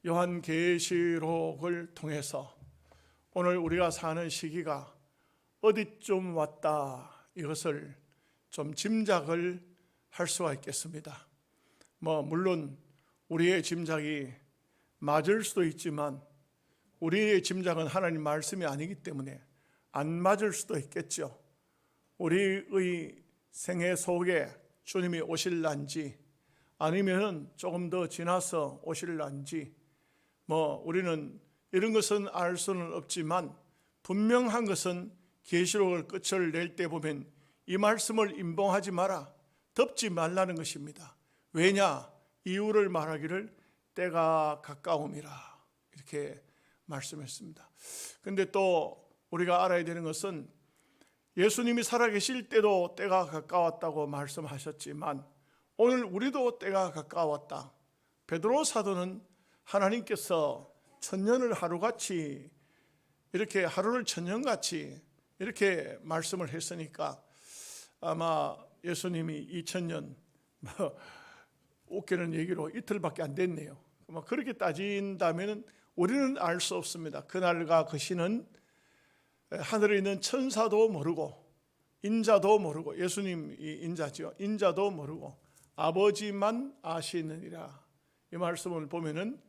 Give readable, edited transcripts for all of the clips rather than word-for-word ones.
요한계시록을 통해서 오늘 우리가 사는 시기가 어디쯤 왔다, 이것을 좀 짐작을 할 수가 있겠습니다. 물론 우리의 짐작이 맞을 수도 있지만 우리의 짐작은 하나님 말씀이 아니기 때문에 안 맞을 수도 있겠죠. 우리의 생애 속에 주님이 오실란지 아니면 조금 더 지나서 오실란지 우리는 이런 것은 알 수는 없지만 분명한 것은 계시록을 끝을 낼 때 보면 이 말씀을 임봉하지 마라, 덮지 말라는 것입니다. 왜냐? 이유를 말하기를 때가 가까움이라 이렇게 말씀했습니다. 그런데 또 우리가 알아야 되는 것은 예수님이 살아계실 때도 때가 가까웠다고 말씀하셨지만 오늘 우리도 때가 가까웠다. 베드로 사도는 하나님께서 천년을 하루같이, 이렇게 하루를 천년같이 이렇게 말씀을 했으니까 아마 예수님이 2000년 웃기는 얘기로 이틀밖에 안 됐네요. 그렇게 따진다면 우리는 알 수 없습니다. 그날과 그 시는 하늘에 있는 천사도 모르고 인자도 모르고, 예수님이 인자죠. 인자도 모르고 아버지만 아시느니라. 이 말씀을 보면은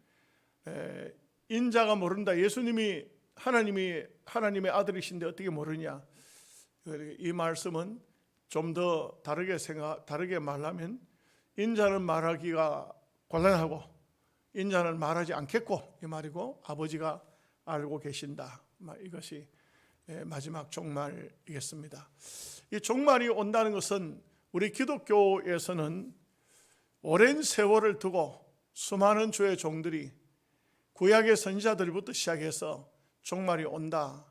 인자가 모른다. 예수님이 하나님의 아들이신데 어떻게 모르냐? 이 말씀은 좀 더 다르게 말하면 인자는 말하기가 곤란하고 인자는 말하지 않겠고 이 말이고, 아버지가 알고 계신다. 이것이 마지막 종말이겠습니다. 이 종말이 온다는 것은 우리 기독교에서는 오랜 세월을 두고 수많은 주의 종들이 구약의 선지자들부터 시작해서 종말이 온다.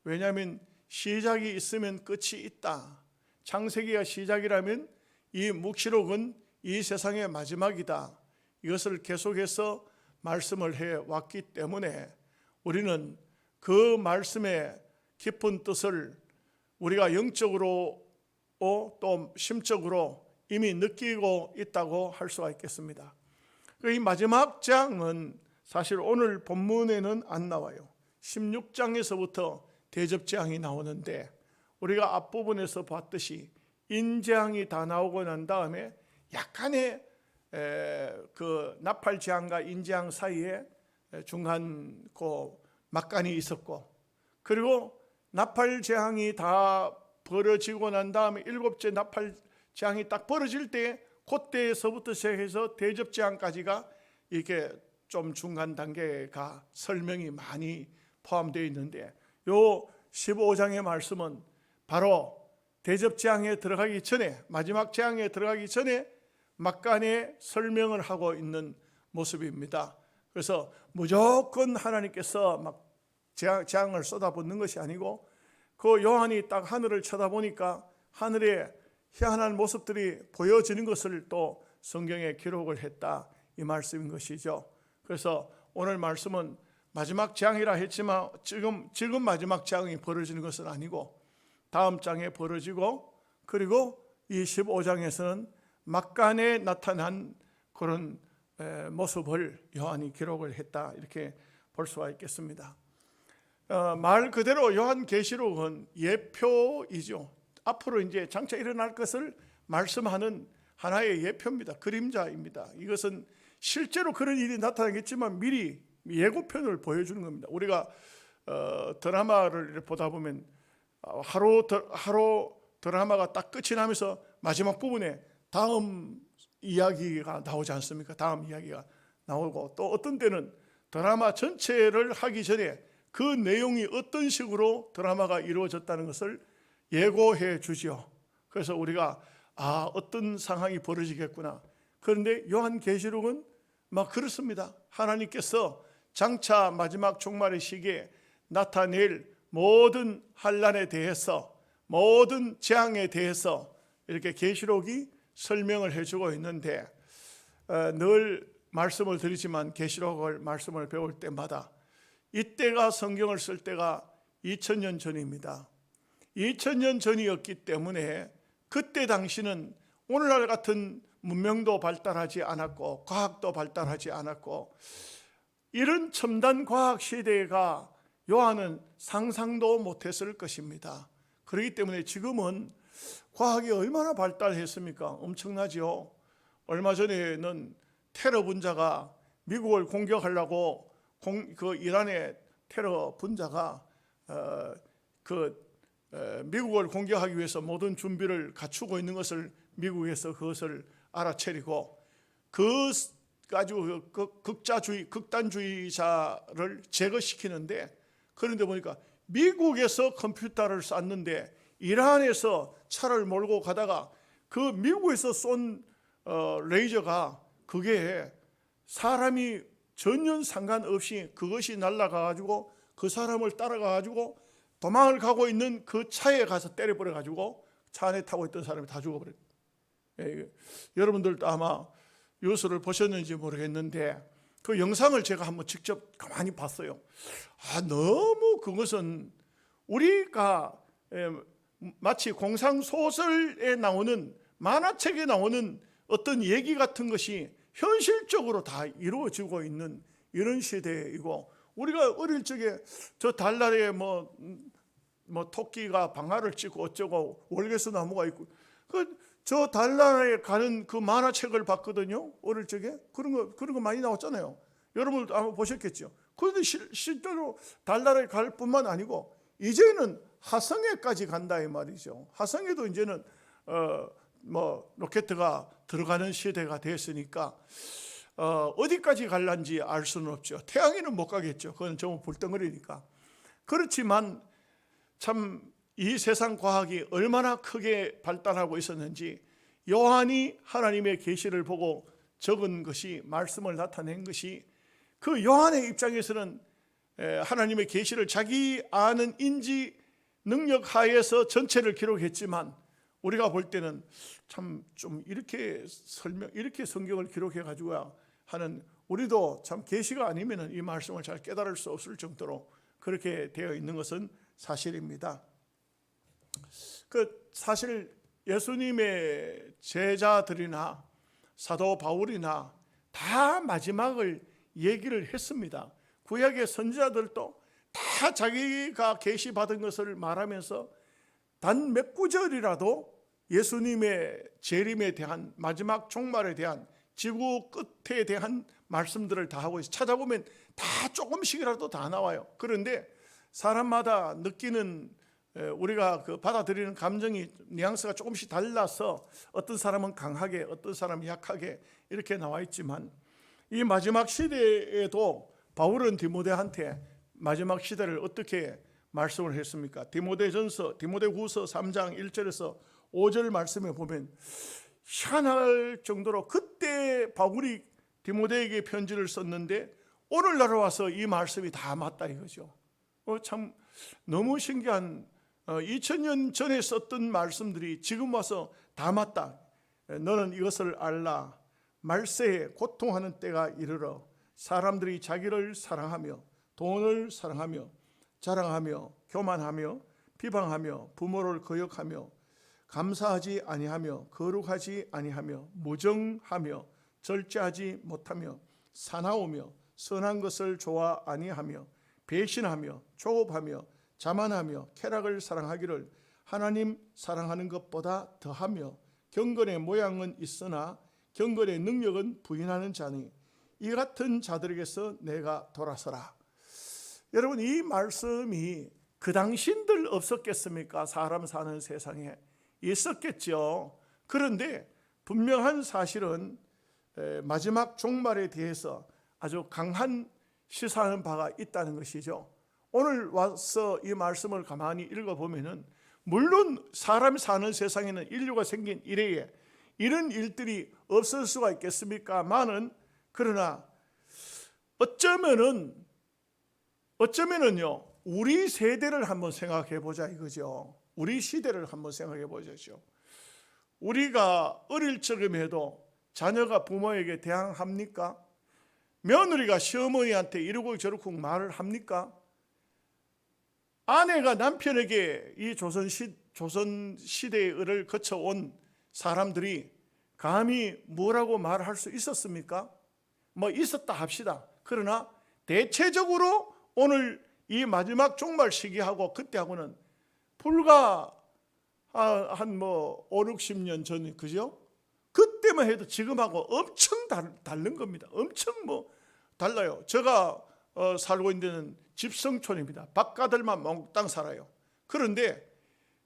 왜냐하면 시작이 있으면 끝이 있다. 창세기가 시작이라면 이 묵시록은 이 세상의 마지막이다. 이것을 계속해서 말씀을 해왔기 때문에 우리는 그 말씀의 깊은 뜻을 우리가 영적으로 또 심적으로 이미 느끼고 있다고 할 수가 있겠습니다. 이 마지막 장은 사실 오늘 본문에는 안 나와요. 16장에서부터 대접재앙이 나오는데 우리가 앞부분에서 봤듯이 인재앙이 다 나오고 난 다음에 약간의 그 나팔재앙과 인재앙 사이에 중간 그 막간이 있었고, 그리고 나팔재앙이 다 벌어지고 난 다음에 7째 나팔재앙이 딱 벌어질 때 그때에서부터 시작해서 대접재앙까지가 이렇게 좀 중간 단계가 설명이 많이 포함되어 있는데, 요 15장의 말씀은 바로 대접재앙에 들어가기 전에, 마지막 재앙에 들어가기 전에 막간의 설명을 하고 있는 모습입니다. 그래서 무조건 하나님께서 막 재앙을 쏟아붓는 것이 아니고, 그 요한이 딱 하늘을 쳐다보니까 하늘에 희한한 모습들이 보여지는 것을 또 성경에 기록을 했다, 이 말씀인 것이죠. 그래서 오늘 말씀은 마지막 재앙이라 했지만 지금 마지막 재앙이 벌어지는 것은 아니고 다음 장에 벌어지고, 그리고 이 15장에서는 막간에 나타난 그런 모습을 요한이 기록을 했다, 이렇게 볼 수가 있겠습니다. 말 그대로 요한계시록은 예표이죠. 앞으로 이제 장차 일어날 것을 말씀하는 하나의 예표입니다. 그림자입니다. 이것은 실제로 그런 일이 나타나겠지만 미리 예고편을 보여주는 겁니다. 우리가 드라마를 보다 보면 하루 드라마가 딱 끝이 나면서 마지막 부분에 다음 이야기가 나오지 않습니까? 다음 이야기가 나오고, 또 어떤 때는 드라마 전체를 하기 전에 그 내용이 어떤 식으로 드라마가 이루어졌다는 것을 예고해 주죠. 그래서 우리가 어떤 상황이 벌어지겠구나. 그런데 요한계시록은 막 그렇습니다. 하나님께서 장차 마지막 종말의 시기에 나타낼 모든 환난에 대해서, 모든 재앙에 대해서 이렇게 계시록이 설명을 해주고 있는데, 늘 말씀을 드리지만 계시록을 말씀을 배울 때마다 이때가 성경을 쓸 때가 2000년 전입니다. 2000년 전이었기 때문에 그때 당시는 오늘날 같은 문명도 발달하지 않았고 과학도 발달하지 않았고 이런 첨단 과학 시대가 요한은 상상도 못했을 것입니다. 그렇기 때문에 지금은 과학이 얼마나 발달했습니까? 엄청나죠. 얼마 전에는 테러 분자가 미국을 공격하려고 그 이란의 테러 분자가 미국을 공격하기 위해서 모든 준비를 갖추고 있는 것을 미국에서 그것을 알아채리고 그 가지고 극단주의자를 제거시키는데, 그런데 보니까 미국에서 컴퓨터를 쐈는데 이란에서 차를 몰고 가다가 그 미국에서 쏜 레이저가 그게 사람이 전혀 상관없이 그것이 날아가가지고 그 사람을 따라가가지고 도망을 가고 있는 그 차에 가서 때려버려가지고 차 안에 타고 있던 사람이 다 죽어버렸어요. 여러분들도 아마 뉴스를 보셨는지 모르겠는데 그 영상을 제가 한번 직접 가만히 봤어요. 너무 그것은 우리가 마치 공상소설에 나오는, 만화책에 나오는 어떤 얘기 같은 것이 현실적으로 다 이루어지고 있는 이런 시대이고, 우리가 어릴 적에 저 달나라에 뭐 토끼가 방아를 찍고 어쩌고 월계수 나무가 있고 저 달나라에 가는 그 만화책을 봤거든요. 어릴 적에 그런 거 많이 나왔잖아요. 여러분도 아마 보셨겠죠. 그런데 실제로 달나라에 갈 뿐만 아니고 이제는 화성에까지 간다 이 말이죠. 화성에도 이제는 로켓가 들어가는 시대가 됐으니까 어디까지 갈란지 알 수는 없죠. 태양에는 못 가겠죠. 그건 전부 불덩어리니까. 그렇지만 참 이 세상 과학이 얼마나 크게 발달하고 있었는지, 요한이 하나님의 계시를 보고 적은 것이, 말씀을 나타낸 것이, 그 요한의 입장에서는 하나님의 계시를 자기 아는 인지 능력 하에서 전체를 기록했지만, 우리가 볼 때는 참 좀 이렇게 성경을 기록해 가지고 하는, 우리도 참 계시가 아니면 이 말씀을 잘 깨달을 수 없을 정도로 그렇게 되어 있는 것은 사실입니다. 사실 예수님의 제자들이나 사도 바울이나 다 마지막을 얘기를 했습니다. 구약의 선지자들도 다 자기가 계시받은 것을 말하면서 단 몇 구절이라도 예수님의 재림에 대한, 마지막 종말에 대한, 지구 끝에 대한 말씀들을 다 하고 있어요. 찾아보면 다 조금씩이라도 다 나와요. 그런데 사람마다 느끼는, 우리가 받아들이는 감정이 뉘앙스가 조금씩 달라서 어떤 사람은 강하게, 어떤 사람은 약하게 이렇게 나와 있지만, 이 마지막 시대에도 바울은 디모데한테 마지막 시대를 어떻게 말씀을 했습니까? 디모데후서 3장 1절에서 5절 말씀에 보면 희한할 정도로, 그때 바울이 디모데에게 편지를 썼는데 오늘날 와서 이 말씀이 다 맞다 이거죠. 참 너무 신기한, 2000년 전에 썼던 말씀들이 지금 와서 다 맞다. 너는 이것을 알라. 말세에 고통하는 때가 이르러 사람들이 자기를 사랑하며 돈을 사랑하며 자랑하며 교만하며 비방하며 부모를 거역하며 감사하지 아니하며 거룩하지 아니하며 무정하며 절제하지 못하며 사나우며 선한 것을 좋아 아니하며 배신하며 조급하며 자만하며 쾌락을 사랑하기를 하나님 사랑하는 것보다 더하며 경건의 모양은 있으나 경건의 능력은 부인하는 자니 이 같은 자들에게서 내가 돌아서라. 여러분, 이 말씀이 그 당신들 없었겠습니까? 사람 사는 세상에 있었겠죠. 그런데 분명한 사실은 마지막 종말에 대해서 아주 강한 시사하는 바가 있다는 것이죠. 오늘 와서 이 말씀을 가만히 읽어보면은, 물론 사람이 사는 세상에는, 인류가 생긴 이래에 이런 일들이 없을 수가 있겠습니까만은, 그러나 어쩌면은요 우리 세대를 한번 생각해 보자 이거죠. 우리 시대를 한번 생각해 보자죠. 우리가 어릴 적임에도 자녀가 부모에게 대항합니까? 며느리가 시어머니한테 이러고 저러고 말을 합니까? 아내가 남편에게, 이 조선 시대를 거쳐온 사람들이 감히 뭐라고 말할 수 있었습니까? 뭐 있었다 합시다. 그러나 대체적으로 오늘 이 마지막 종말 시기하고 그때하고는 불과 한 5, 60년 전, 그죠? 그때만 해도 지금하고 엄청 다른 겁니다. 엄청 달라요. 제가 살고 있는 데는 집성촌입니다. 바깥들만 몽땅 살아요. 그런데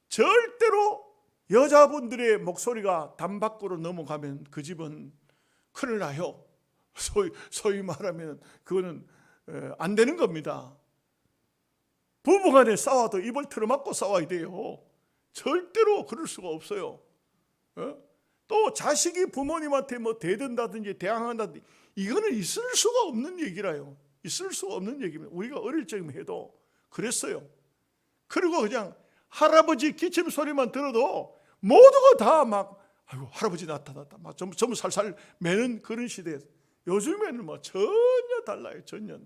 절대로 여자분들의 목소리가 담 밖으로 넘어가면 그 집은 큰일 나요. 소위 말하면 그거는 안 되는 겁니다. 부부간에 싸워도 입을 틀어막고 싸워야 돼요. 절대로 그럴 수가 없어요. 또 자식이 부모님한테 대든다든지 대항한다든지 이거는 있을 수가 없는 얘기라요. 있을 수가 없는 얘기입니다. 우리가 어릴 적에 해도 그랬어요. 그리고 그냥 할아버지 기침 소리만 들어도 모두가 다 막 아이고 할아버지 나타났다 막 전부 살살 매는 그런 시대에서 요즘에는 전혀 달라요. 전혀.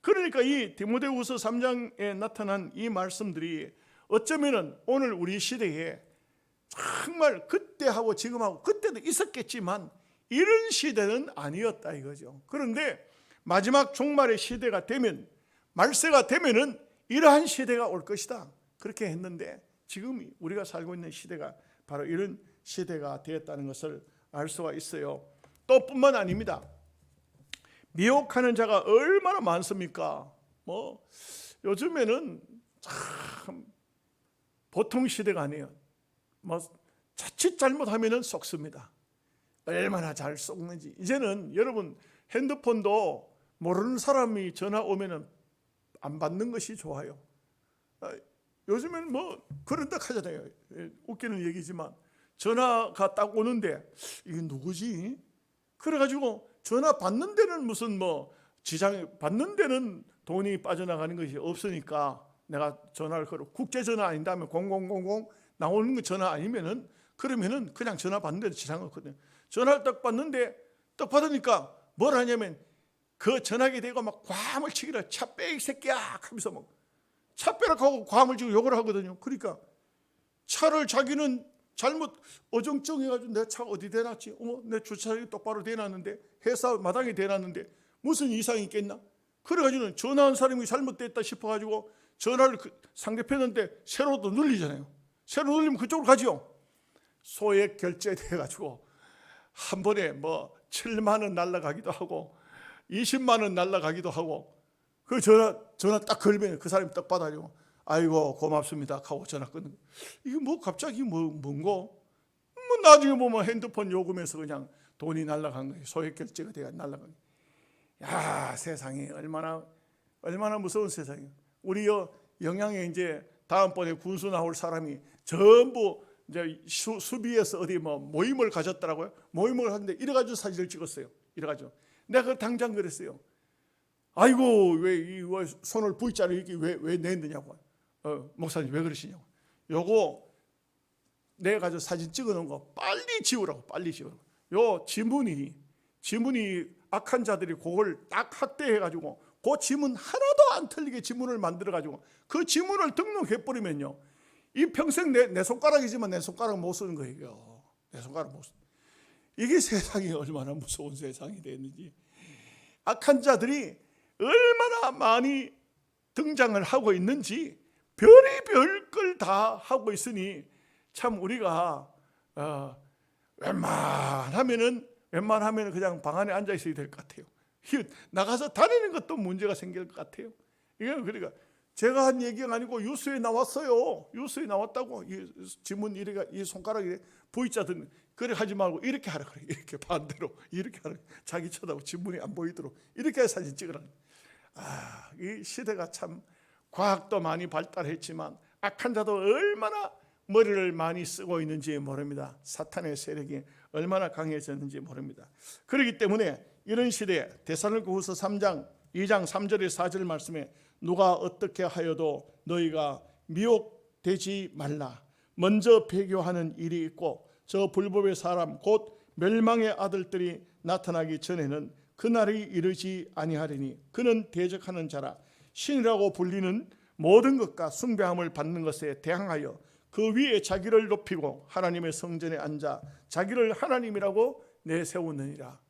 그러니까 이 디모데후서 3장에 나타난 이 말씀들이 어쩌면은 오늘 우리 시대에 정말 그때하고 지금하고 그때도 있었겠지만 이런 시대는 아니었다 이거죠. 그런데 마지막 종말의 시대가 되면, 말세가 되면은 이러한 시대가 올 것이다 그렇게 했는데 지금 우리가 살고 있는 시대가 바로 이런 시대가 되었다는 것을 알 수가 있어요. 또 뿐만 아닙니다. 미혹하는 자가 얼마나 많습니까? 요즘에는 참 보통 시대가 아니에요. 자칫 잘못하면은 속습니다. 얼마나 잘 속는지. 이제는 여러분 핸드폰도 모르는 사람이 전화 오면은 안 받는 것이 좋아요. 요즘에는 그런다 하잖아요. 웃기는 얘기지만 전화가 딱 오는데 이게 누구지? 그래가지고 전화 받는 데는 무슨 지장 받는 데는 돈이 빠져나가는 것이 없으니까 내가 전화를 걸어 국제전화 아닌다면 0000 나오는 거 전화 아니면은 그러면은 그냥 전화 받는 데도 지장 없거든요. 전화를 딱 받는데 딱 받으니까 뭘 하냐면 그 전화기 대고 막 과음을 치기라 차 빼 이 새끼야 하면서 차 빼라고 하고 과음을 치고 욕을 하거든요. 그러니까 차를 자기는 잘못 어정쩡해가지고 내 차 어디 대놨지? 내 주차장이 똑바로 대놨는데 회사 마당에 대놨는데 무슨 이상이 있겠나? 그래가지고는 전화한 사람이 잘못됐다 싶어가지고 전화를 상대편한테 새로도 눌리잖아요. 새로 눌리면 그쪽으로 가죠. 소액 결제돼가지고 한 번에 7만 원 날라가기도 하고 20만 원 날라가기도 하고 그 전화 딱 걸면 그 사람이 딱 받아가지고 아이고 고맙습니다 하고 전화 끊는. 이게 갑자기 뭔고? 나중에 보면 핸드폰 요금에서 그냥 돈이 날라간 거예요. 소액 결제가 돼가 날라간 거예요. 야, 세상이 얼마나 무서운 세상이에요. 우리 영양에 이제 다음번에 군수 나올 사람이 전부 이제 수비에서 어디 모임을 가졌더라고요. 모임을 하는데 이래가지고 사진을 찍었어요. 이래가지고 내가 그걸 당장 그랬어요. 아이고 왜 손을 V자로 이렇게 왜 냈느냐고. 목사님 왜 그러시냐고. 요거 내가 가지고 사진 찍어놓은 거 빨리 지우라고. 빨리 지우라고. 요 지문이 악한 자들이 그걸 딱 학대해가지고 그 지문 하나도 안 틀리게 지문을 만들어가지고 그 지문을 등록해버리면요 이 평생 내 손가락이지만 내 손가락 못 쓰는 거예요. 내 손가락 못 쓰는. 이게 세상이 얼마나 무서운 세상이 됐는지. 악한 자들이 얼마나 많이 등장을 하고 있는지 별의별 걸 다 하고 있으니 참 우리가 웬만하면은 그냥 방 안에 앉아 있어야 될 것 같아요. 나가서 다니는 것도 문제가 생길 것 같아요. 이게 그러니까 제가 한 얘기가 아니고 뉴스에 나왔어요. 뉴스에 나왔다고. 이 지문 이 손가락이 V자든 그래 하지 말고 이렇게 하라 그래. 이렇게 반대로 이렇게 하라. 자기 쳐다보고 지문이 안 보이도록 이렇게 사진 찍으라. 이 시대가 참 과학도 많이 발달했지만 악한 자도 얼마나 머리를 많이 쓰고 있는지 모릅니다. 사탄의 세력이 얼마나 강해졌는지 모릅니다. 그렇기 때문에 이런 시대에 데살로니가후서 3장 2장 3절에 4절 말씀에 누가 어떻게 하여도 너희가 미혹되지 말라. 먼저 배교하는 일이 있고 저 불법의 사람 곧 멸망의 아들들이 나타나기 전에는 그날이 이르지 아니하리니 그는 대적하는 자라. 신이라고 불리는 모든 것과 숭배함을 받는 것에 대항하여 그 위에 자기를 높이고 하나님의 성전에 앉아 자기를 하나님이라고 내세우느니라.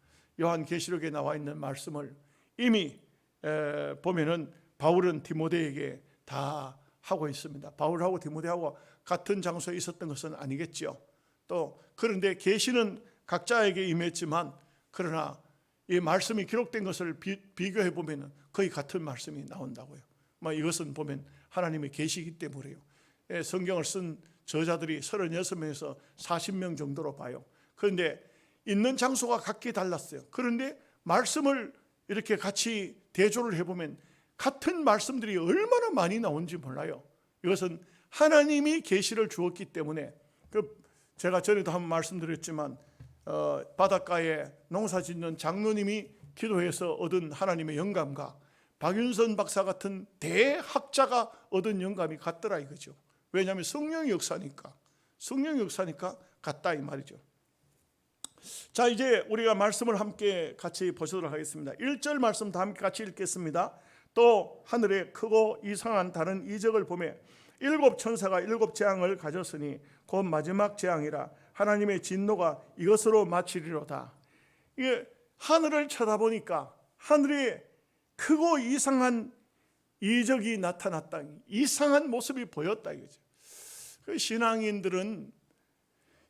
요한계시록에 나와 있는 말씀을 이미 보면은 바울은 디모데에게 다 하고 있습니다. 바울하고 디모데하고 같은 장소에 있었던 것은 아니겠죠. 또 그런데 계시는 각자에게 임했지만 그러나 이 말씀이 기록된 것을 비교해 보면 거의 같은 말씀이 나온다고요. 이것은 보면 하나님의 계시이기 때문에요. 성경을 쓴 저자들이 36명에서 40명 정도로 봐요. 그런데 있는 장소가 각기 달랐어요. 그런데 말씀을 이렇게 같이 대조를 해보면 같은 말씀들이 얼마나 많이 나온지 몰라요. 이것은 하나님이 계시를 주었기 때문에 제가 전에도 한번 말씀드렸지만 바닷가에 농사 짓는 장로님이 기도해서 얻은 하나님의 영감과 박윤선 박사 같은 대학자가 얻은 영감이 같더라 이거죠. 왜냐하면 성령의 역사니까 같다 이 말이죠. 자, 이제 우리가 말씀을 함께 같이 보시도록 하겠습니다. 1절 말씀 다 함께 같이 읽겠습니다. 또 하늘에 크고 이상한 다른 이적을 보매 7 천사가 7 재앙을 가졌으니 곧 마지막 재앙이라 하나님의 진노가 이것으로 마치리로다. 이게 하늘을 쳐다보니까 하늘에 크고 이상한 이적이 나타났다. 이상한 모습이 보였다 이거죠. 그 신앙인들은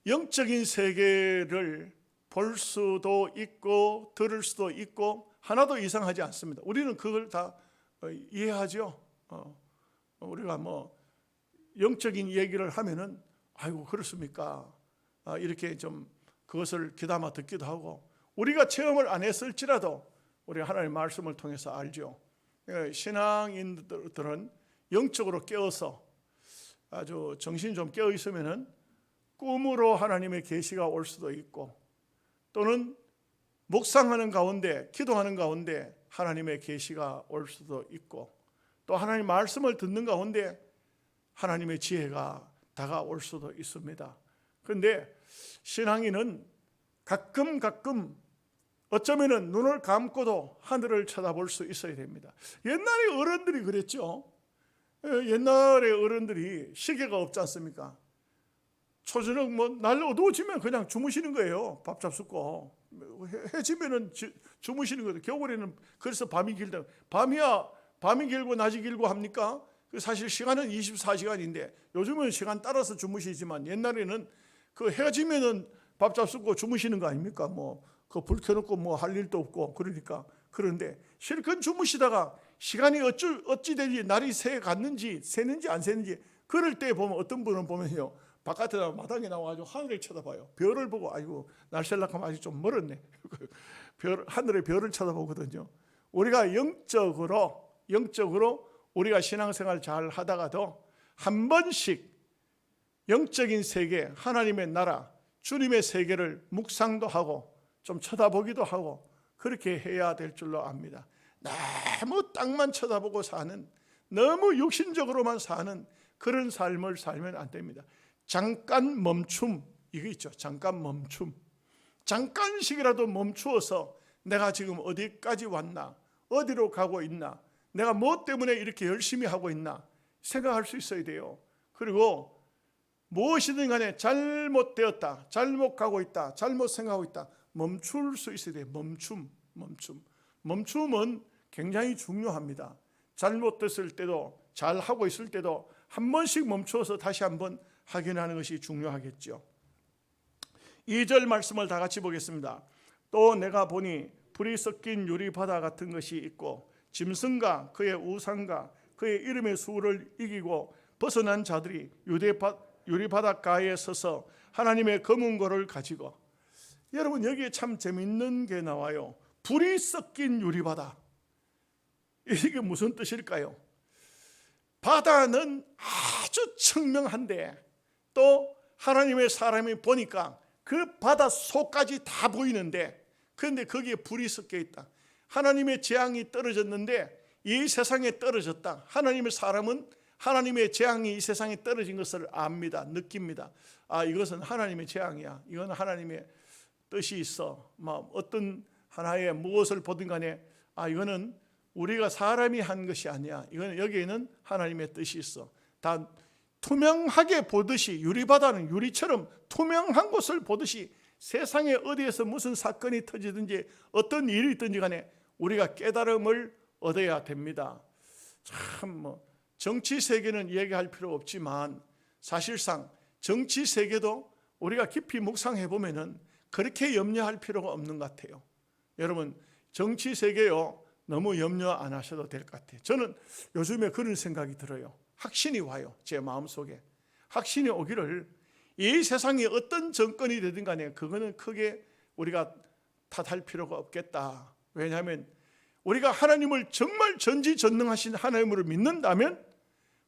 영적인 세계를 볼 수도 있고 들을 수도 있고 하나도 이상하지 않습니다. 우리는 그걸 다 이해하죠. 우리가 영적인 얘기를 하면은 아이고 그렇습니까? 이렇게 좀 그것을 귀담아 듣기도 하고 우리가 체험을 안 했을지라도 우리가 하나님의 말씀을 통해서 알죠. 신앙인들은 영적으로 깨어서 아주 정신이 좀 깨어 있으면은 꿈으로 하나님의 계시가 올 수도 있고 또는 묵상하는 가운데 기도하는 가운데 하나님의 계시가 올 수도 있고 또 하나님의 말씀을 듣는 가운데 하나님의 지혜가 다가올 수도 있습니다. 그런데 신앙인은 가끔 어쩌면은 눈을 감고도 하늘을 쳐다볼 수 있어야 됩니다. 옛날에 어른들이 그랬죠. 옛날에 어른들이 시계가 없지 않습니까? 초저녁 날 어두워지면 그냥 주무시는 거예요. 밥 잡숫고 해 지면은 주무시는 거예요. 겨울에는 그래서 밤이 길다. 밤이 길고 낮이 길고 합니까? 사실 시간은 24시간인데 요즘은 시간 따라서 주무시지만 옛날에는 그 해가 지면은 밥 잡숫고 주무시는 거 아닙니까? 그 불 켜놓고 할 일도 없고 그러니까. 그런데 실컷 주무시다가 시간이 어찌 되지 날이 새는지 안 새는지 그럴 때 보면 어떤 분은 보면요 바깥에 마당에 나와가지고 하늘을 쳐다봐요. 별을 보고 아이고 날 셀락하면 아직 좀 멀었네. 하늘의 별을 쳐다보거든요. 우리가 영적으로 우리가 신앙생활 잘 하다가도 한 번씩 영적인 세계, 하나님의 나라, 주님의 세계를 묵상도 하고 좀 쳐다보기도 하고 그렇게 해야 될 줄로 압니다. 너무 땅만 쳐다보고 사는, 너무 육신적으로만 사는 그런 삶을 살면 안 됩니다. 잠깐 멈춤, 이거 있죠. 잠깐 멈춤. 잠깐씩이라도 멈추어서 내가 지금 어디까지 왔나, 어디로 가고 있나, 내가 뭐 때문에 이렇게 열심히 하고 있나 생각할 수 있어야 돼요. 그리고 무엇이든 간에 잘못되었다, 잘못 가고 있다, 잘못 생각하고 있다, 멈출 수 있어야 돼요. 멈춤은 굉장히 중요합니다. 잘못됐을 때도 잘하고 있을 때도 한 번씩 멈춰서 다시 한번 확인하는 것이 중요하겠죠. 2절 말씀을 다 같이 보겠습니다. 또 내가 보니 불이 섞인 유리바다 같은 것이 있고 짐승과 그의 우상과 그의 이름의 수를 이기고 벗어난 자들이 유리바닷가에 서서 하나님의 검은고를 가지고, 여러분 여기에 참 재밌는 게 나와요. 불이 섞인 유리바다, 이게 무슨 뜻일까요? 바다는 아주 청명한데 또 하나님의 사람이 보니까 그 바다 속까지 다 보이는데, 그런데 거기에 불이 섞여 있다. 하나님의 재앙이 떨어졌는데 이 세상에 떨어졌다. 하나님의 사람은 하나님의 재앙이 이 세상에 떨어진 것을 압니다. 느낍니다. 이것은 하나님의 재앙이야. 이건 하나님의 뜻이 있어. 어떤 하나의 무엇을 보든 간에 이거는 우리가 사람이 한 것이 아니야. 이건 여기에는 하나님의 뜻이 있어. 다 투명하게 보듯이, 유리바다는 유리처럼 투명한 것을 보듯이 세상에 어디에서 무슨 사건이 터지든지 어떤 일이 있든지 간에 우리가 깨달음을 얻어야 됩니다. 참 정치 세계는 이야기할 필요 없지만 사실상 정치 세계도 우리가 깊이 묵상해 보면은 그렇게 염려할 필요가 없는 것 같아요. 여러분, 정치 세계요 너무 염려 안 하셔도 될 것 같아요. 저는 요즘에 그런 생각이 들어요. 확신이 와요. 제 마음속에 확신이 오기를, 이 세상에 어떤 정권이 되든 간에 그거는 크게 우리가 탓할 필요가 없겠다. 왜냐하면 우리가 하나님을 정말 전지전능하신 하나님으로 믿는다면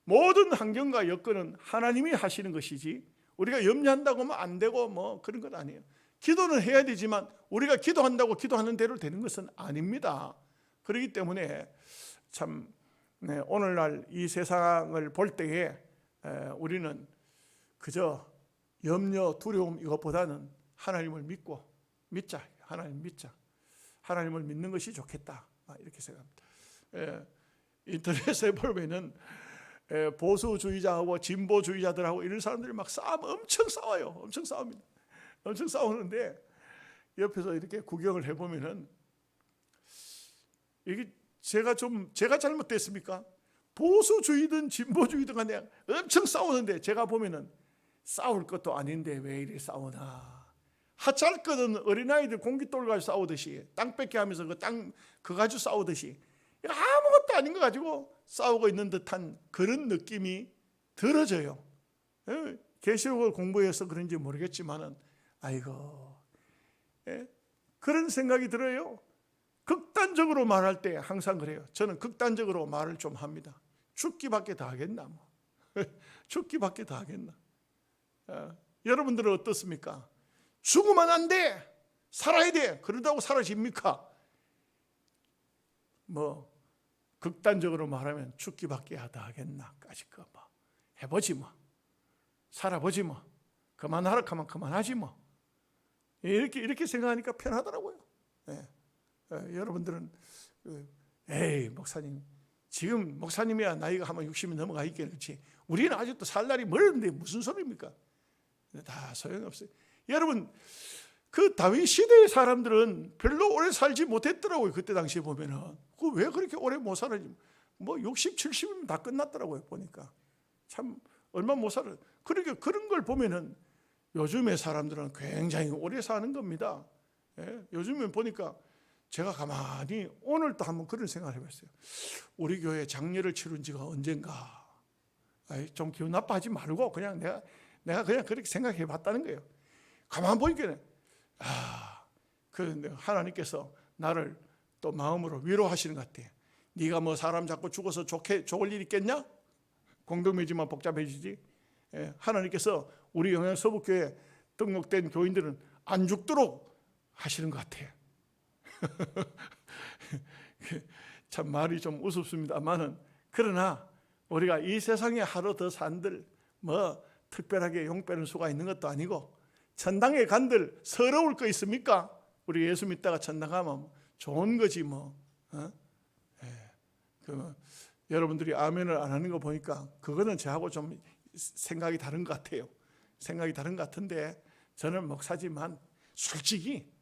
모든 환경과 여건은 하나님이 하시는 것이지 우리가 염려한다고 하면 안 되고 뭐 그런 건 아니에요. 기도는 해야 되지만 우리가 기도한다고 기도하는 대로 되는 것은 아닙니다. 그렇기 때문에 참 오늘날 이 세상을 볼 때에 우리는 그저 염려, 두려움 이것보다는 하나님을 믿자. 하나님 믿자. 하나님을 믿는 것이 좋겠다. 이렇게 생각합니다. 인터넷에 보면은 보수주의자하고 진보주의자들하고 이런 사람들이 막 엄청 싸워요. 엄청 싸웁니다. 엄청 싸우는데 옆에서 이렇게 구경을 해보면은 이게 제가 잘못됐습니까? 보수주의든 진보주의든 간에 엄청 싸우는데 제가 보면은 싸울 것도 아닌데 왜 이리 싸우나. 하찮을 것은 어린아이들 공깃돌 가지고 싸우듯이, 땅 뺏기 하면서 그거 가지고 싸우듯이 아무것도 아닌 거 가지고 싸우고 있는 듯한 그런 느낌이 들어져요. 계시록을 공부해서 그런지 모르겠지만은 아이고, 그런 생각이 들어요. 극단적으로 말할 때 항상 그래요. 저는 극단적으로 말을 좀 합니다. 죽기밖에 더 하겠나 뭐. 죽기밖에 더 하겠나. 여러분들은 어떻습니까? 죽으면 안 돼, 살아야 돼, 그러다고 사라집니까? 뭐 극단적으로 말하면 죽기밖에 더 하겠나까지 뭐 해보지 뭐, 살아보지 뭐, 그만하라 하면 그만하지 뭐, 이렇게 생각하니까 편하더라고요. 여러분들은 에이 목사님, 지금 목사님이야 나이가 아마 60이 넘어가 있겠네. 그렇지, 우리는 아직도 살 날이 멀었는데 무슨 소리입니까? 다 소용없어요. 여러분, 그 다윗 시대의 사람들은 별로 오래 살지 못했더라고요. 그때 당시에 보면은 왜 그렇게 오래 못 살았지? 뭐 60, 70이면 다 끝났더라고요. 보니까 참 얼마 못 살아요. 그러니까 그런 걸 보면은 요즘의 사람들은 굉장히 오래 사는 겁니다. 요즘에 보니까 제가 가만히 오늘 또 한번 그런 생각을 해봤어요. 우리 교회 장례를 치른 지가 언젠가. 좀 기분 나빠하지 말고 그냥 내가 그냥 그렇게 생각해 봤다는 거예요. 가만 보니까 그 하나님께서 나를 또 마음으로 위로하시는 것 같아. 네가 뭐 사람 자꾸 죽어서 좋을 일 있겠냐? 공동묘지만 복잡해지지. 하나님께서 우리 영양서북교회 등록된 교인들은 안 죽도록 하시는 것 같아. 참 말이 좀 우습습니다만은, 그러나 우리가 이 세상에 하루 더 산들 뭐 특별하게 용 빼는 수가 있는 것도 아니고, 천당에 간들 서러울 거 있습니까? 우리 예수 믿다가 천당 가면 좋은 거지 뭐. 여러분들이 아멘을 안 하는 거 보니까 그거는 저하고 좀 생각이 다른 것 같아요. 생각이 다른 것 같은데, 저는 목사지만 솔직히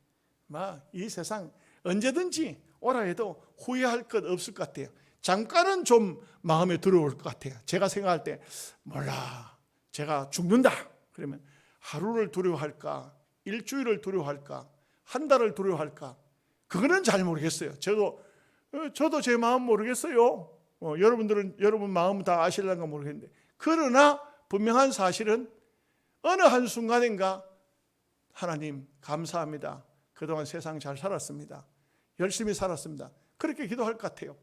이 세상 언제든지 오라 해도 후회할 것 없을 것 같아요. 잠깐은 좀 마음에 들어올 것 같아요. 제가 생각할 때 몰라, 제가 죽는다 그러면 하루를 두려워할까, 일주일을 두려워할까, 한 달을 두려워할까, 그거는 잘 모르겠어요. 저도 제 마음 모르겠어요. 여러분들은 여러분 마음 다 아실란가 모르겠는데, 그러나 분명한 사실은 어느 한순간인가 하나님 감사합니다, 그동안 세상 잘 살았습니다, 열심히 살았습니다, 그렇게 기도할 것 같아요.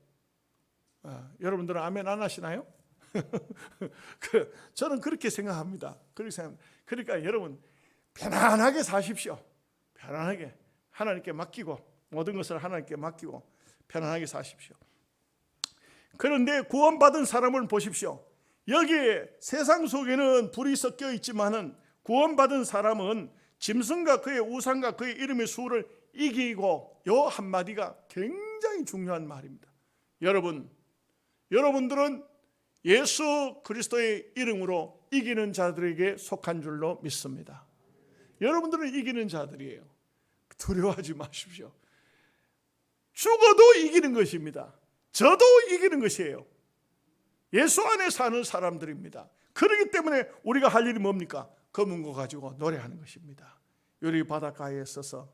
여러분들은 아멘 안 하시나요? 저는 그렇게 생각합니다. 그러니까 여러분 편안하게 사십시오. 편안하게 하나님께 맡기고, 모든 것을 하나님께 맡기고 편안하게 사십시오. 그런데 구원받은 사람을 보십시오. 여기에 세상 속에는 불이 섞여 있지만은 구원받은 사람은 짐승과 그의 우상과 그의 이름의 수를 이기고, 요 한마디가 굉장히 중요한 말입니다. 여러분들은 예수 그리스도의 이름으로 이기는 자들에게 속한 줄로 믿습니다. 여러분들은 이기는 자들이에요. 두려워하지 마십시오. 죽어도 이기는 것입니다. 저도 이기는 것이에요. 예수 안에 사는 사람들입니다. 그렇기 때문에 우리가 할 일이 뭡니까? 검은 거 가지고 노래하는 것입니다. 유리 바닷가에 서서,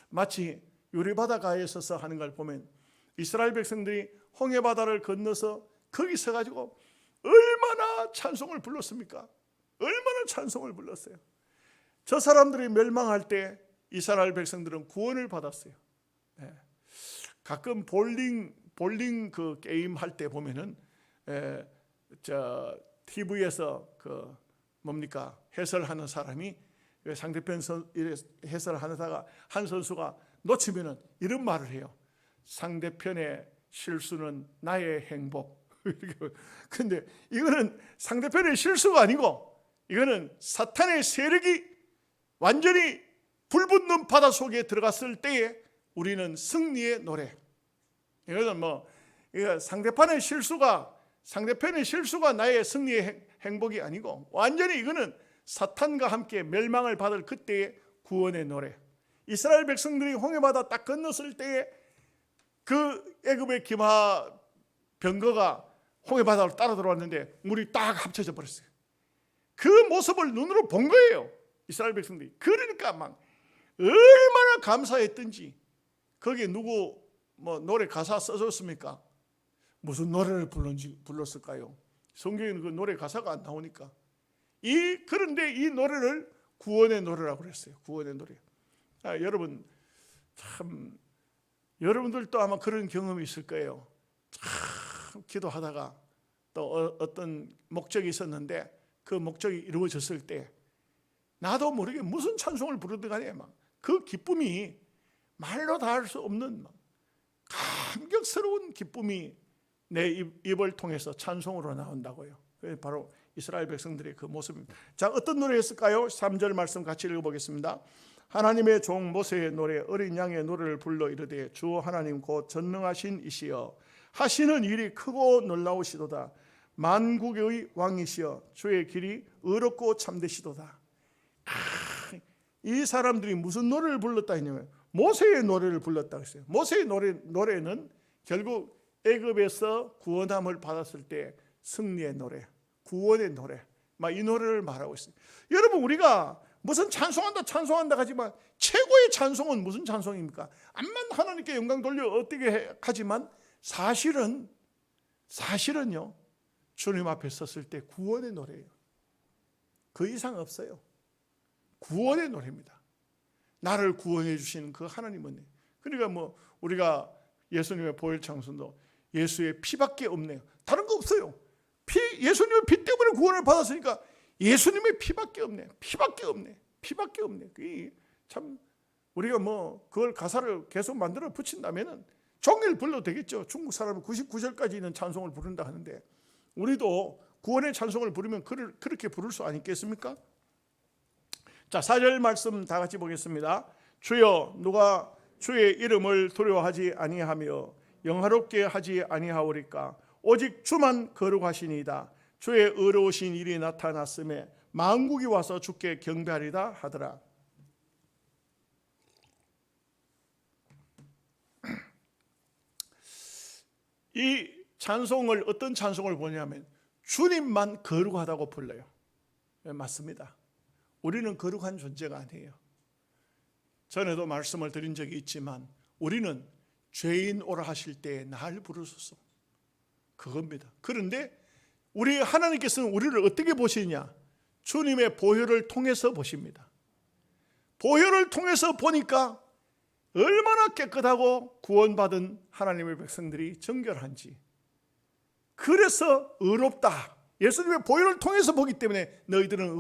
마치 유리 바닷가에 서서 하는 걸 보면 이스라엘 백성들이 홍해 바다를 건너서 거기 서 가지고 얼마나 찬송을 불렀습니까? 얼마나 찬송을 불렀어요. 저 사람들이 멸망할 때 이스라엘 백성들은 구원을 받았어요. 네. 가끔 볼링 그 게임 할 때 보면은 TV에서 그 뭡니까 해설하는 사람이 상대편 해설하다가 한 선수가 놓치면은 이런 말을 해요. 상대편의 실수는 나의 행복. 근데 이거는 상대편의 실수가 아니고 이거는 사탄의 세력이 완전히 불붙는 바다 속에 들어갔을 때에 우리는 승리의 노래. 이거는 이거 상대편의 실수가 나의 승리의 행복이 아니고 완전히 이거는 사탄과 함께 멸망을 받을 그때의 구원의 노래. 이스라엘 백성들이 홍해바다 딱 건넜을 때에 그 애굽의 기마 병거가 홍해바다로 따라 들어왔는데 물이 딱 합쳐져 버렸어요. 그 모습을 눈으로 본 거예요, 이스라엘 백성들이. 그러니까 막 얼마나 감사했던지. 거기에 누구 노래 가사 써줬습니까? 무슨 노래를 불렀을까요? 성경에는 그 노래 가사가 안 나오니까. 그런데 이 노래를 구원의 노래라고 그랬어요. 구원의 노래. 여러분, 참 여러분들도 아마 그런 경험이 있을 거예요. 참 기도하다가 또 어떤 목적이 있었는데 그 목적이 이루어졌을 때 나도 모르게 무슨 찬송을 부르든 간에 막 그 기쁨이 말로 다 할 수 없는 감격스러운 기쁨이 내 입을 통해서 찬송으로 나온다고요. 바로 이스라엘 백성들의 그 모습입니다. 자, 어떤 노래였을까요? 3절 말씀 같이 읽어보겠습니다. 하나님의 종 모세의 노래, 어린 양의 노래를 불러 이르되 주 하나님 곧 전능하신 이시여 하시는 일이 크고 놀라우시도다. 만국의 왕이시여 주의 길이 의롭고 참되시도다. 이 사람들이 무슨 노래를 불렀다 했냐면 모세의 노래를 불렀다고 했어요. 모세의 노래는 결국 애굽에서 구원함을 받았을 때 승리의 노래, 구원의 노래, 이 노래를 말하고 있어요. 여러분, 우리가 무슨 찬송한다 하지만 최고의 찬송은 무슨 찬송입니까? 암만 하나님께 영광 돌려 어떻게 하지만 사실은요 주님 앞에 섰을 때 구원의 노래예요. 그 이상 없어요. 구원의 노래입니다. 나를 구원해 주시는 그 하나님은. 그러니까 우리가 예수님의 보혈 창순도 예수의 피밖에 없네요. 다른 거 없어요. 예수님의 피 때문에 구원을 받았으니까 예수님의 피밖에 없네. 피밖에 없네. 참 우리가 그걸 가사를 계속 만들어 붙인다면은 종일 불러도 되겠죠. 중국 사람은 99절까지 있는 찬송을 부른다 하는데 우리도 구원의 찬송을 부르면 그렇게 부를 수 아니겠습니까? 자, 4절 말씀 다 같이 보겠습니다. 주여 누가 주의 이름을 두려워하지 아니하며 영화롭게 하지 아니하오리까? 오직 주만 거룩하시니이다. 주의 의로우신 일이 나타났음에 만국이 와서 주께 경배하리다 하더라. 이 찬송을 어떤 찬송을 보냐면 주님만 거룩하다고 불러요. 맞습니다. 우리는 거룩한 존재가 아니에요. 전에도 말씀을 드린 적이 있지만 우리는 죄인 오라 하실 때 날 부르소서, 그겁니다. 그런데 우리 하나님께서는 우리를 어떻게 보시느냐? 주님의 보혈을 통해서 보십니다. 보혈을 통해서 보니까 얼마나 깨끗하고 구원받은 하나님의 백성들이 정결한지. 그래서 의롭다. 예수님의 보혈을 통해서 보기 때문에 너희들은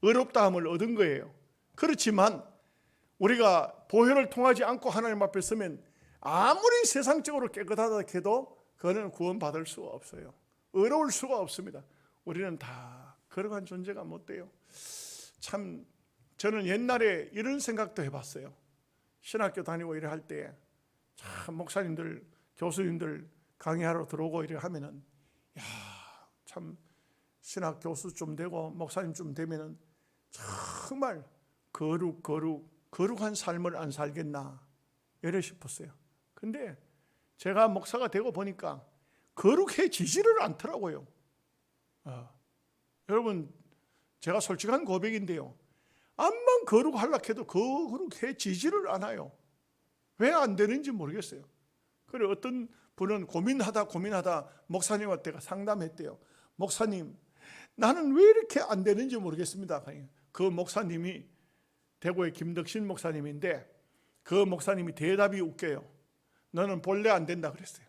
의롭다함을 얻은 거예요. 그렇지만 우리가 보혈을 통하지 않고 하나님 앞에 서면 아무리 세상적으로 깨끗하다 해도 그거는 구원받을 수가 없어요. 의로울 수가 없습니다. 우리는 다 거룩한 존재가 못 돼요. 참 저는 옛날에 이런 생각도 해봤어요. 신학교 다니고 이래 할 때 참 목사님들, 교수님들 강의하러 들어오고 이래 하면은 참 신학 교수 좀 되고 목사님 좀 되면은 정말 거룩한 삶을 안 살겠나 이래 싶었어요. 근데 제가 목사가 되고 보니까 거룩해지지를 않더라고요. 여러분, 제가 솔직한 고백인데요, 암만 거룩하려고 해도 거룩해지지를 않아요. 왜 안 되는지 모르겠어요. 그래 어떤 분은 고민하다 목사님한테 상담했대요. 목사님, 나는 왜 이렇게 안 되는지 모르겠습니다. 그 목사님이 대구의 김덕신 목사님인데, 그 목사님이 대답이 웃겨요. 너는 본래 안 된다 그랬어요.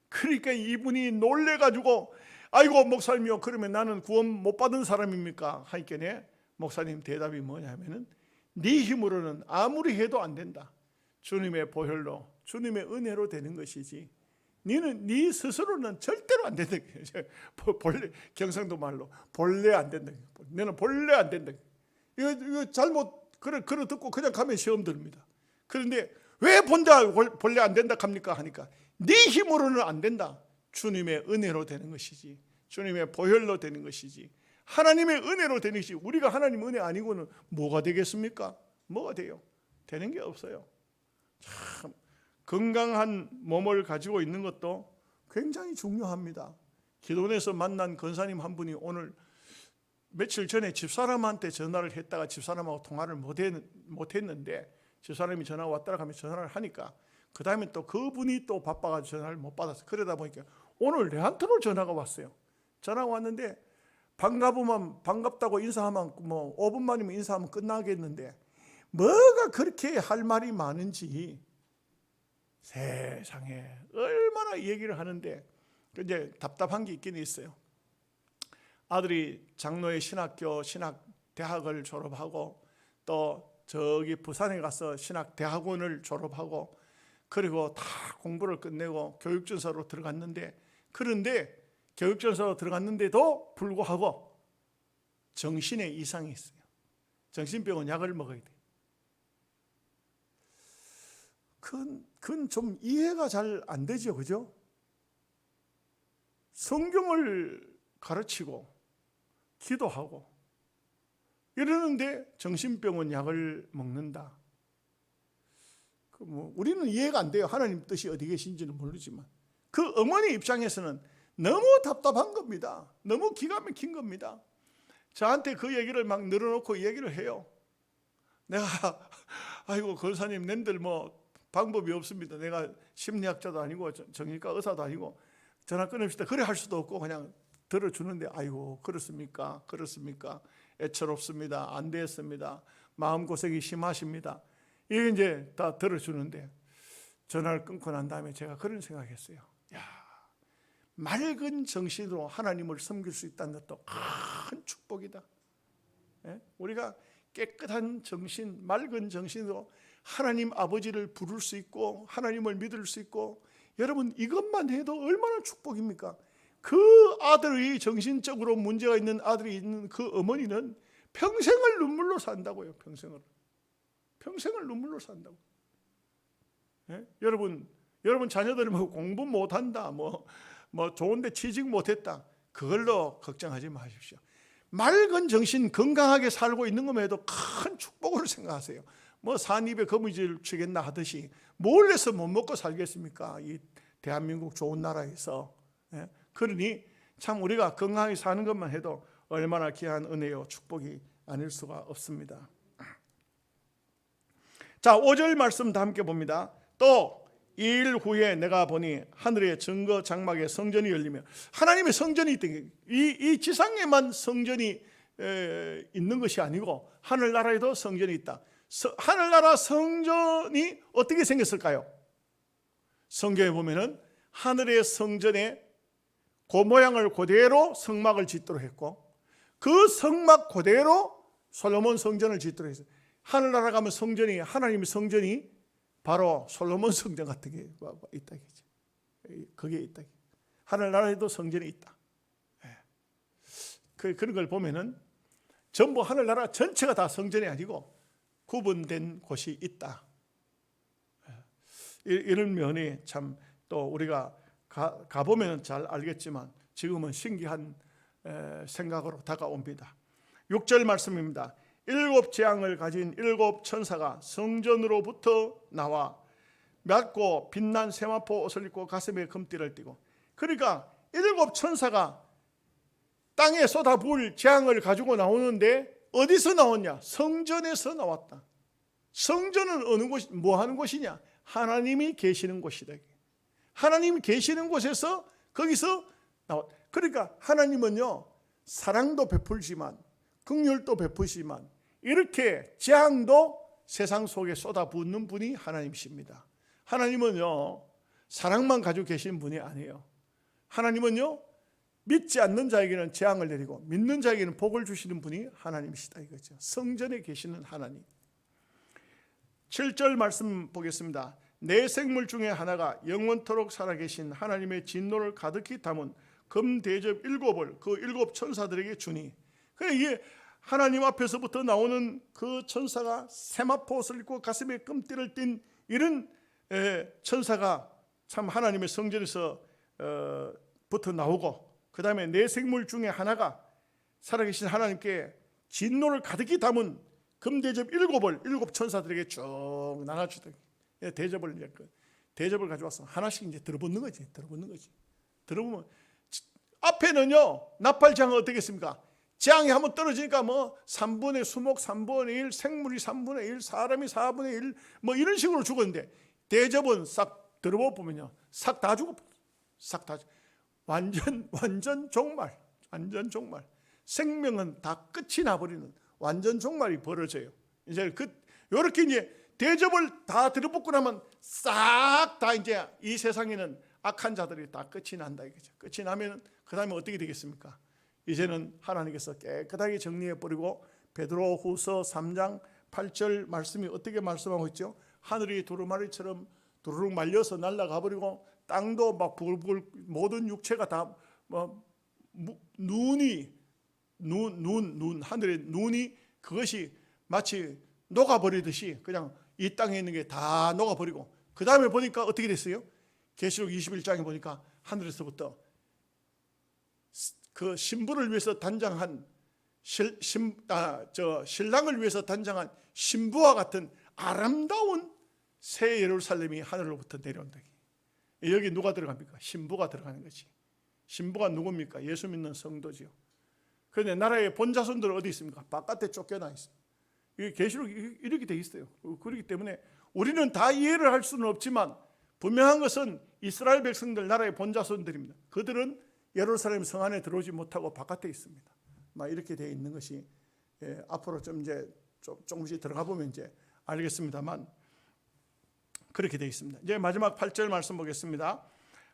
그러니까 이분이 놀래가지고, 아이고 목사님이요, 그러면 나는 구원 못 받은 사람입니까? 하니까 목사님 대답이 뭐냐면은, 네 힘으로는 아무리 해도 안 된다. 주님의 보혈로, 주님의 은혜로 되는 것이지 네 스스로는 절대로 안 된다. 본래, 경상도 말로 본래 안 된다. 너는 본래 안 된다. 이거 잘못 그래 듣고 그냥 가면 시험 들립니다. 그런데 왜 본래 안 된다 합니까? 하니까 네 힘으로는 안 된다. 주님의 은혜로 되는 것이지, 주님의 보혈로 되는 것이지, 하나님의 은혜로 되는 것이지, 우리가 하나님 은혜 아니고는 뭐가 되겠습니까? 뭐가 돼요? 되는 게 없어요. 참 건강한 몸을 가지고 있는 것도 굉장히 중요합니다. 기도원에서 만난 권사님 한 분이 오늘 며칠 전에 집사람한테 전화를 했다가 집사람하고 통화를 못했는데, 집사람이 전화 왔다가 가면 전화를 하니까 그 다음에 또 그분이 또 바빠가지고 전화를 못 받았어요. 그러다 보니까 오늘 내한테로 전화가 왔어요. 전화가 왔는데 반갑다고 인사하면 5분 만이면 인사하면 끝나겠는데 뭐가 그렇게 할 말이 많은지, 세상에 얼마나 얘기를 하는데 이제 답답한 게 있긴 있어요. 아들이 장로의 신학대학을 졸업하고 또 저기 부산에 가서 신학대학원을 졸업하고 그리고 다 공부를 끝내고 교육전사로 들어갔는데, 그런데 교육전사로 들어갔는데도 불구하고 정신에 이상이 있어요. 정신병원 약을 먹어야 돼요. 그건 좀 이해가 잘 안 되죠, 그죠? 성경을 가르치고 기도하고 이러는데 정신병원 약을 먹는다. 우리는 이해가 안 돼요. 하나님 뜻이 어디 계신지는 모르지만 그 어머니 입장에서는 너무 답답한 겁니다. 너무 기가 막힌 겁니다. 저한테 그 얘기를 막 늘어놓고 얘기를 해요. 내가 아이고 권사님, 낸들 방법이 없습니다. 내가 심리학자도 아니고 정신과 의사도 아니고 전화 끊읍시다. 그래 할 수도 없고 그냥 들어주는데, 아이고 그렇습니까? 애처롭습니다. 안 됐습니다. 마음고생이 심하십니다. 이게 이제 다 들어주는데, 전화를 끊고 난 다음에 제가 그런 생각했어요. 야, 맑은 정신으로 하나님을 섬길 수 있다는 것도 큰 축복이다. 우리가 깨끗한 정신, 맑은 정신으로 하나님 아버지를 부를 수 있고 하나님을 믿을 수 있고, 여러분 이것만 해도 얼마나 축복입니까? 그 아들이 정신적으로 문제가 있는 아들이 있는 그 어머니는 평생을 눈물로 산다고요. 평생을 눈물로 산다고. 여러분 자녀들이 공부 못한다, 좋은데 취직 못했다, 그걸로 걱정하지 마십시오. 맑은 정신, 건강하게 살고 있는 것만 해도 큰 축복으로 생각하세요. 산입에 거미줄 치겠나 하듯이 뭘 해서 못 먹고 살겠습니까? 이 대한민국 좋은 나라에서. 그러니 참 우리가 건강하게 사는 것만 해도 얼마나 귀한 은혜요 축복이 아닐 수가 없습니다. 자, 5절 말씀 다 함께 봅니다. 또 2일 후에 내가 보니 하늘의 증거 장막에 성전이 열리며, 하나님의 성전이 있다. 이 지상에만 성전이 있는 것이 아니고 하늘나라에도 성전이 있다. 하늘나라 성전이 어떻게 생겼을까요? 성경에 보면은 하늘의 성전에 그 모양을 그대로 성막을 짓도록 했고, 그 성막 그대로 솔로몬 성전을 짓도록 했어요. 하늘나라 가면 성전이, 하나님의 성전이 바로 솔로몬 성전 같은 게 있다. 그게 있다. 하늘나라에도 성전이 있다. 그런 걸 보면은 전부 하늘나라 전체가 다 성전이 아니고 구분된 곳이 있다. 이런 면이 참 또 우리가 가보면 잘 알겠지만 지금은 신기한 생각으로 다가옵니다. 6절 말씀입니다. 7 재앙을 가진 7 천사가 성전으로부터 나와 맑고 빛난 세마포 옷을 입고 가슴에 금띠를 띠고. 그러니까 7 천사가 땅에 쏟아부을 재앙을 가지고 나오는데 어디서 나왔냐? 성전에서 나왔다. 성전은 어느 곳, 뭐 하는 곳이냐? 하나님이 계시는 곳이다. 하나님이 계시는 곳에서 거기서 나왔다. 그러니까 하나님은요, 사랑도 베풀지만 긍휼도 베푸시지만 이렇게 재앙도 세상 속에 쏟아붓는 분이 하나님이십니다. 하나님은요, 사랑만 가지고 계시는 분이 아니에요. 하나님은요, 믿지 않는 자에게는 재앙을 내리고 믿는 자에게는 복을 주시는 분이 하나님이시다 이거죠. 성전에 계시는 하나님. 7절 말씀 보겠습니다. 네 생물 중에 하나가 영원토록 살아계신 하나님의 진노를 가득히 담은 금대접 7을 그 7 천사들에게 주니. 이게 하나님 앞에서부터 나오는 그 천사가 세마포 옷을 입고 가슴에 금띠를 띤 이런 천사가 참 하나님의 성전에서 부터 나오고, 그 다음에 네 생물 중에 하나가 살아계신 하나님께 진노를 가득히 담은 금대접 7을 7 천사들에게 쭉 나눠주더니 대접을 가져와서 하나씩 이제 들어붙는 거지. 들어보면 앞에는요, 나팔장은 어떻겠습니까? 재앙이 한번 떨어지니까 뭐 3분의 수목 3분의 1, 생물이 3분의 1, 사람이 4분의 1, 뭐 이런 식으로 죽었는데, 대접은 싹 들어보면요, 싹 다 죽어. 완전 종말. 생명은 다 끝이 나버리는 완전 종말이 벌어져요. 이제 요렇게 이제 대접을 다 들어붙고 나면 싹 다 이제 이 세상에는 악한 자들이 다 끝이 난다 이거죠. 끝이 나면 그 다음에 어떻게 되겠습니까? 이제는 하나님께서 깨끗하게 정리해 버리고, 베드로후서 3장 8절 말씀이 어떻게 말씀하고 있죠? 하늘이 두루마리처럼 두루룩 말려서 날아가 버리고, 땅도 막 부글부글, 모든 육체가 다 하늘의 눈이 그것이 마치 녹아버리듯이 그냥 이 땅에 있는 게 다 녹아버리고, 그 다음에 보니까 어떻게 됐어요? 계시록 21장에 보니까 하늘에서부터 그 신부를 위해서 단장한 신랑을 위해서 단장한 신부와 같은 아름다운 새 예루살렘이 하늘로부터 내려온다. 여기 누가 들어갑니까? 신부가 들어가는 거지. 신부가 누굽니까? 예수 믿는 성도지요. 그런데 나라의 본자손들은 어디 있습니까? 바깥에 쫓겨나 있습니다. 이게 계시록 이렇게 돼 있어요. 그렇기 때문에 우리는 다 이해를 할 수는 없지만 분명한 것은 이스라엘 백성들, 나라의 본자손들입니다. 그들은 예루살렘 성 안에 들어오지 못하고 바깥에 있습니다. 막 이렇게 되어 있는 것이 앞으로 좀 이제 조금씩 들어가 보면 이제 알겠습니다만 그렇게 되어 있습니다. 이제 마지막 8절 말씀 보겠습니다.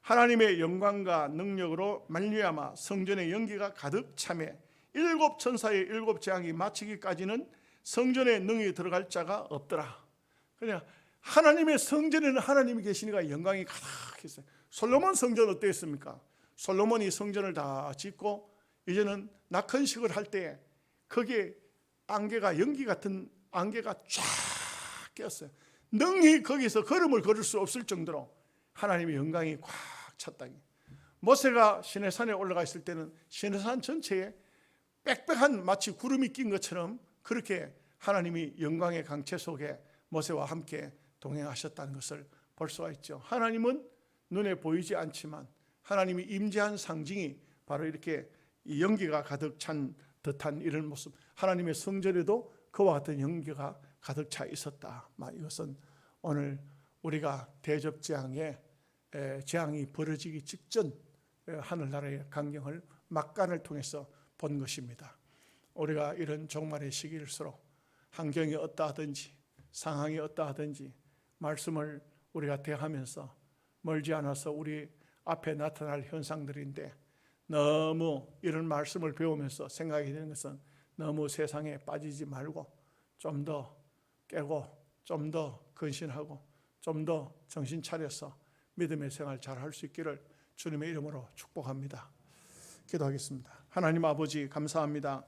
하나님의 영광과 능력으로 말미암아 성전의 연기가 가득 차매 7 천사의 7 재앙이 마치기까지는 성전에 능히 들어갈 자가 없더라. 그냥 하나님의 성전에는 하나님이 계시니까 영광이 가득했어요. 솔로몬 성전 어땠습니까? 솔로몬이 성전을 다 짓고 이제는 낙헌식을 할 때 거기에 안개가, 연기 같은 안개가 쫙 꼈어요. 능히 거기서 걸음을 걸을 수 없을 정도로 하나님의 영광이 꽉 찼다. 모세가 시내산에 올라가 있을 때는 시내산 전체에 빽빽한 마치 구름이 낀 것처럼 그렇게 하나님이 영광의 강체 속에 모세와 함께 동행하셨다는 것을 볼 수가 있죠. 하나님은 눈에 보이지 않지만 하나님이 임재한 상징이 바로 이렇게 연기가 가득 찬 듯한 이런 모습. 하나님의 성전에도 그와 같은 연기가 가득 차 있었다. 이것은 오늘 우리가 대접 재앙이 벌어지기 직전 하늘나라의 광경을 막간을 통해서 본 것입니다. 우리가 이런 종말의 시기일수록 환경이 어떠하든지 상황이 어떠하든지 말씀을 우리가 대하면서 멀지 않아서 우리 앞에 나타날 현상들인데, 너무 이런 말씀을 배우면서 생각이 되는 것은 너무 세상에 빠지지 말고 좀 더 깨고 좀 더 근신하고 좀 더 정신 차려서 믿음의 생활 잘 할 수 있기를 주님의 이름으로 축복합니다. 기도하겠습니다. 하나님 아버지 감사합니다.